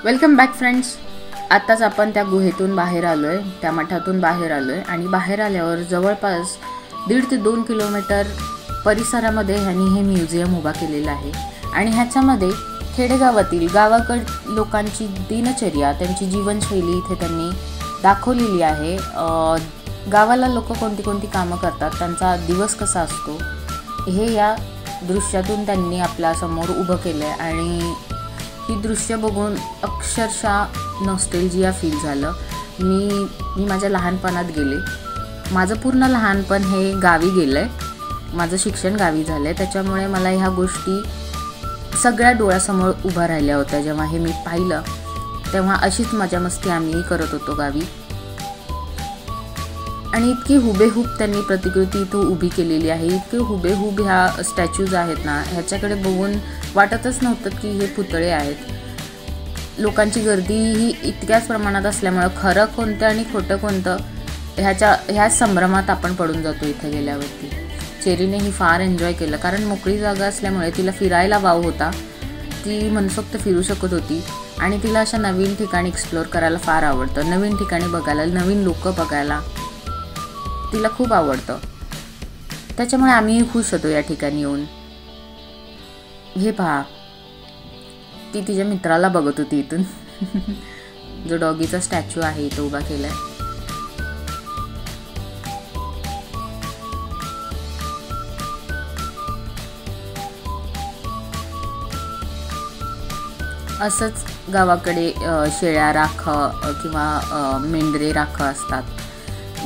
Welcome back friends. आत्ताच आपण त्या गुहेतून बाहेर आलोय, त्या मठातून बाहेर आलोय आणि बाहेर आल्यावर जवळपास 1.5 ते 2 किलोमीटर परिसरामध्ये ह्यांनी हे म्युझियम उभा केलेलं आहे. आणि ह्याच्यामध्ये खेडेगावातील गावाकड लोकांची दिनचर्या, त्यांची जीवनशैली इथे त्यांनी दाखवलेली आहे. गावाला लोक कोणती कोणती कामं करतात, त्यांचा दिवस कसा असतो हे या दृश्यातून त्यांनी आपल्यासमोर उभं केलं आहे. आणि ही दृश्य बघून अक्षरशः नॉस्टॅल्जिया फील झालं. मी माझ्या लहानपणात गेले. माझं पूर्ण लहानपण हे गावी गेलं आहे, माझं शिक्षण गावी झालं आहे. त्याच्यामुळे मला ह्या गोष्टी सगळ्या डोळ्यासमोर उभ्या राहिल्या होत्या. जेव्हा हे मी पाहिलं तेव्हा अशीच मजा मस्ती आम्ही करत होतो गावी. आणि इतकी हुबेहूब त्यांनी प्रतिकृती इथं उभी केलेली आहे. इतके हुबेहूब ह्या स्टॅच्यूज आहेत ना, ह्याच्याकडे बघून वाटतच नव्हतं की हे पुतळे आहेत. लोकांची गर्दी ही इतक्याच प्रमाणात असल्यामुळं खरं कोणतं आणि खोटं कोणतं ह्या संभ्रमात आपण पडून जातो इथं गेल्यावरती. चेरीने ही फार एन्जॉय केलं, कारण मोकळी जागा असल्यामुळे तिला फिरायला वाव होता. ती मनसोक्त फिरू शकत होती आणि तिला अशा नवीन ठिकाणी एक्सप्लोअर करायला फार आवडतं. नवीन ठिकाणी बघायला, नवीन लोक बघायला तिला खूप आवडतं. त्याच्यामुळे आम्ही खुश होतो या ठिकाणी येऊन. हे पहा, ती तिच्या मित्राला बघत होती इथून. जो डॉगीचा स्टॅच्यू आहे तो उभा केलाय. असंच गावाकडे शेळ्या राख किंवा मेंढरे राख असतात,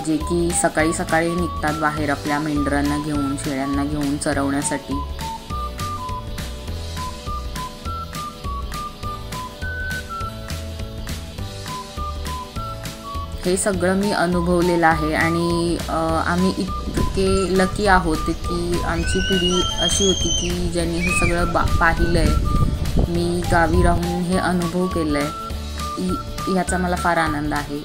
जे की सकाळी सकाळी निघतात बाहेर आपल्या मेंढरांना घेऊन, शेळ्यांना घेऊन चरवण्यासाठी. हे सगळं मी अनुभवलेलं आहे. आणि आम्ही इतके लकी आहोत की आमची पिढी अशी होती की ज्यांनी हे सगळं पाहिलं आहे. मी गावी राहून हे अनुभव केलं आहे, ह्याचा मला फार आनंद आहे.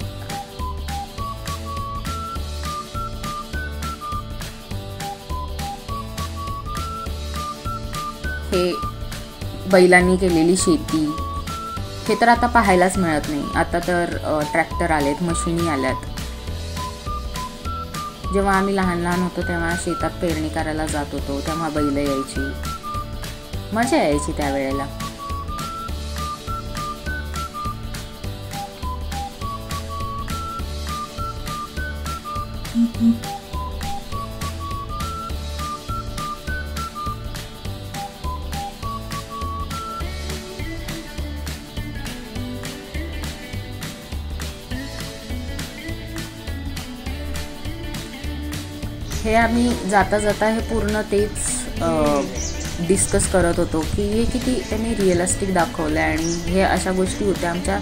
हे बैलांनी केलेली शेती, हे तर आता पाहायलाच मिळत नाही. आता तर ट्रॅक्टर आलेत, मशिनी आल्यात. जेव्हा आम्ही लहान लहान होतो तेव्हा शेतात पेरणी करायला जात होतो, तेव्हा बैल यायची, मजा यायची त्यावेळेला. हे आम्ही जाता जाता हे पूर्ण तेच डिस्कस करत होतो की हे किती त्यांनी रिअलिस्टिक दाखवलं आहे. आणि हे अशा गोष्टी होत्या, आमच्या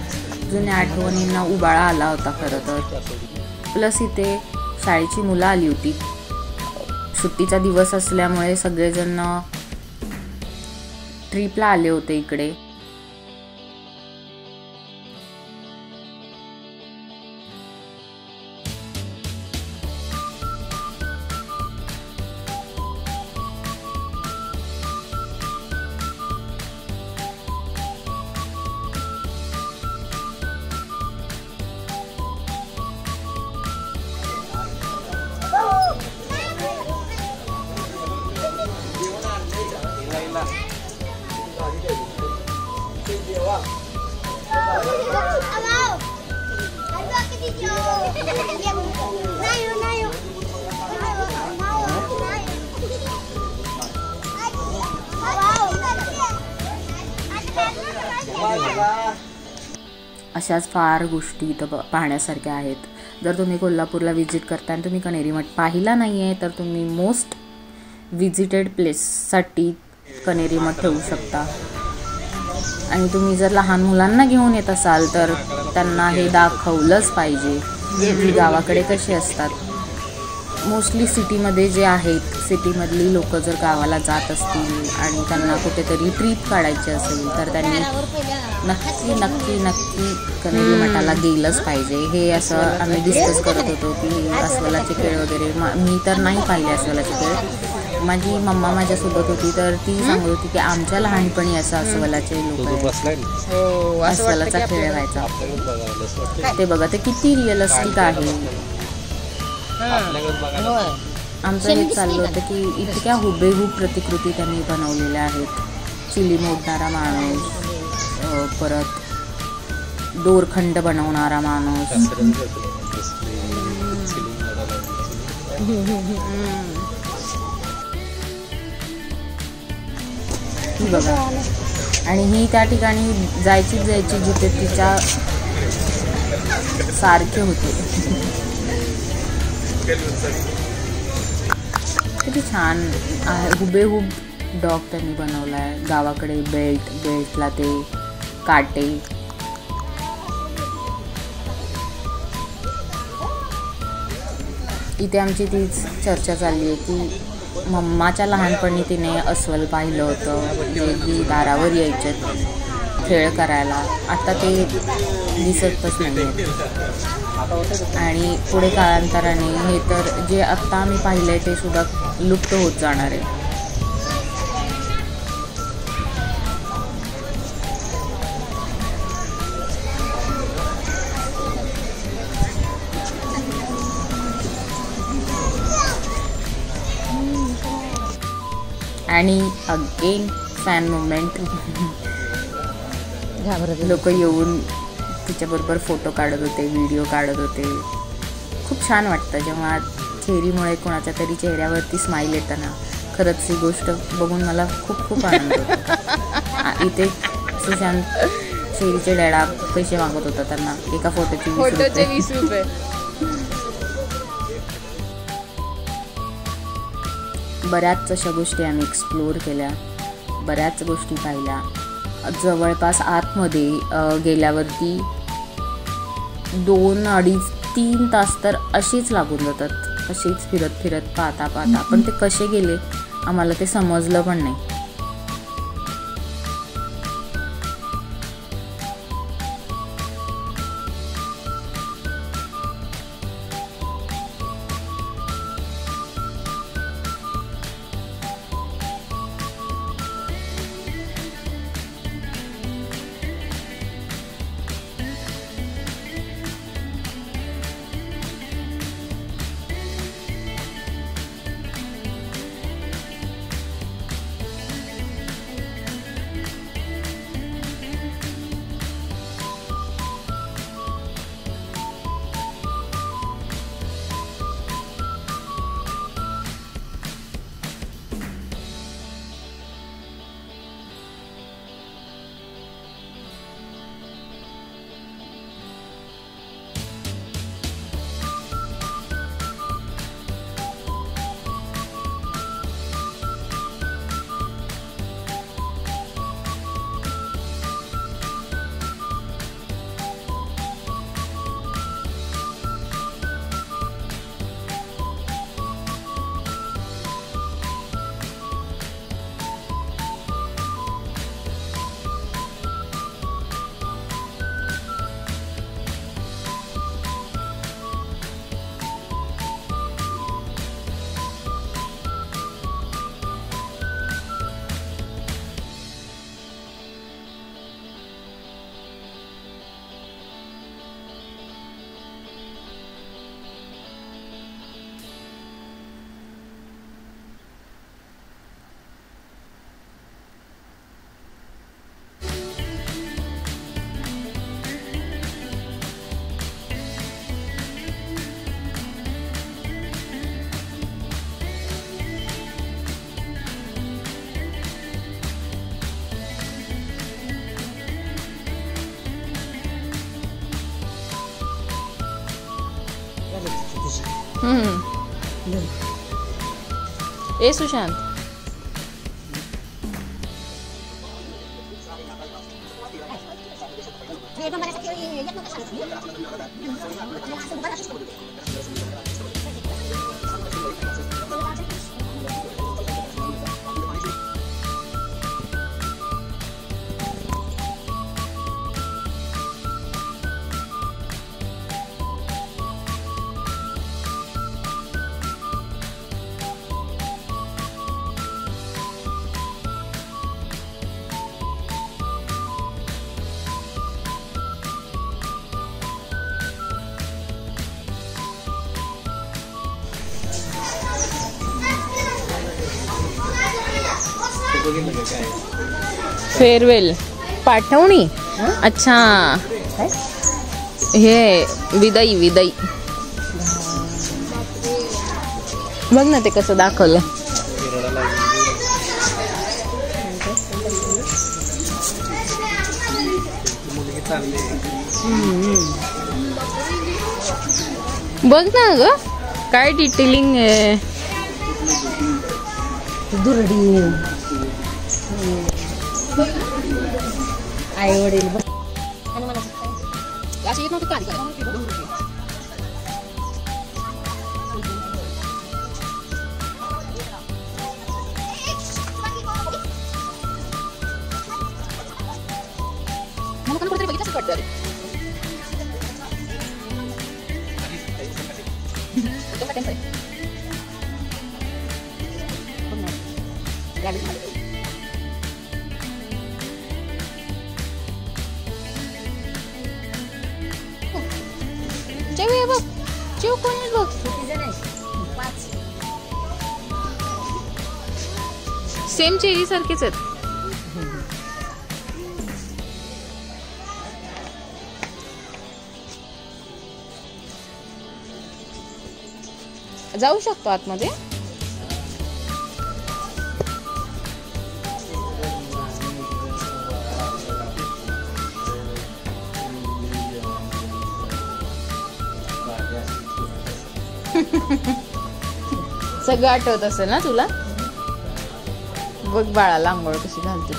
जुन्या आठवणींना उबाळा आला होता खरं तर. प्लस इथे शाळेची मुलं आली होती. सुट्टीचा दिवस असल्यामुळे सगळेजण ट्रिपला आले होते इकडे. अशाच फार गोष्टी इथं पाहण्यासारख्या आहेत. जर तुम्ही कोल्हापूरला व्हिजिट करता आणि तुम्ही कण्हेरी मठ पाहिला नाही आहे तर तुम्ही मोस्ट व्हिजिटेड प्लेससाठी कण्हेरी मठ ठेवू शकता. आणि तुम्ही जर लहान मुलांना घेऊन येत असाल तर त्यांना हे दाखवलंच पाहिजे की गावाकडे कसे असतात. मोस्टली सिटीमध्ये जे आहेत, सिटीमधली लोक जर गावाला जात असतील आणि त्यांना कुठेतरी ट्रीप काढायची असेल तर त्यांनी नक्की नक्की नक्की कण्हेरी मठाला गेलंच पाहिजे. हे असं आम्ही डिस्कस करत होतो की अस्वलाचे खेळ वगैरे. मी तर नाही पाहिले अस्वलाचे खेळ, माझी मम्मा माझ्यासोबत होती तर ती सांगत होती की आमच्या लहानपणी असं अस्वलाचे लोक अस्वलाचा खेळ व्हायचा. ते बघा ते किती रिअलिस्टिक आहे. आमचं हे चाललं होतं की इतक्या हुबेहूब प्रतिकृती त्यांनी बनवलेल्या आहेत. चिली मोडणारा माणूस, परत दोरखंड बनवणारा माणूस, ही बघा. आणि ही त्या ठिकाणी जायची जिथे तिच्या सारखे होते. किती छान आहे. हुबेहूब डॉग त्यांनी बनवला आहे. गावाकडे बेल्टला ते काटे. इथे आमची तीच चर्चा चालली आहे की मम्माच्या लहानपणी तिने अस्वल पाहिलं होतं जे की दारावर यायचे खेळ करायला. आता ते दिसतच नाही. आणि पुढे कालांतराने हे तर जे आत्ता आम्ही पाहिलं आहे ते सुद्धा लुप्त होत जाणार आहे. आणि अगेन फॅन मुवमेंट. लोक येऊन तिच्याबरोबर फोटो काढत होते, व्हिडिओ काढत होते. खूप छान वाटतं जेव्हा चेहरीमुळे कोणाच्या तरी चेहऱ्यावरती स्माईल येतं ना. खरंच ही गोष्ट बघून मला खूप आनंद होतो. इथे सुशांत चेहरीचे डॅडा पैसे मागत होता त्यांना एका फोटोचे 20 रुपये. बऱ्याच अशा गोष्टी आम्ही एक्सप्लोअर केल्या, बऱ्याच गोष्टी पाहिल्या. जवळपास आतमध्ये गेल्यावरती 2, 2.5, 3 तास तर अशीच लागून जातात. अशीच फिरत पाहता पण ते कसे गेले आम्हाला ते समजलं पण नाही. ए सुशांत, फेअरवेल पाठवणी. अच्छा, हे विदाई विदाई. बघ ना ते कसं दाखवलं. बघ ना ग काय डिटेलिंग आहे. दुर्डी आई वडील सेम चेरी सारखेच आहेत. जाऊ शकतो आतमध्ये. सगळं आठवत असेल ना तुला. बघ बाळाला आंघोळ कशी घालते.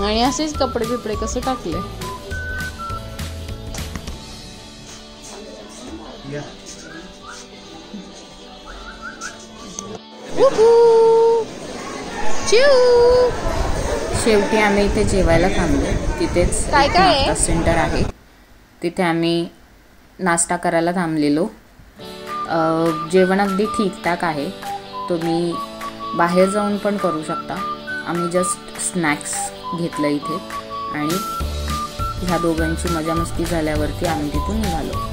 आणि असेच कपडे बिपडे कसे टाकले. शेवटी आम्ही इथे जेवायला थांबलो. तिथेच नाश्ता सेंटर आहे, तिथे आम्ही नाश्ता करायला थांबलेलो. जेवण अगदी ठीकठाक आहे, तुम्ही बाहेर जाऊन पण करू शकता. आम्ही जस्ट स्नॅक्स घेतलं इथे आणि ह्या दोघांची मजा मस्ती झाल्यावरती आम्ही तिथून निघालो.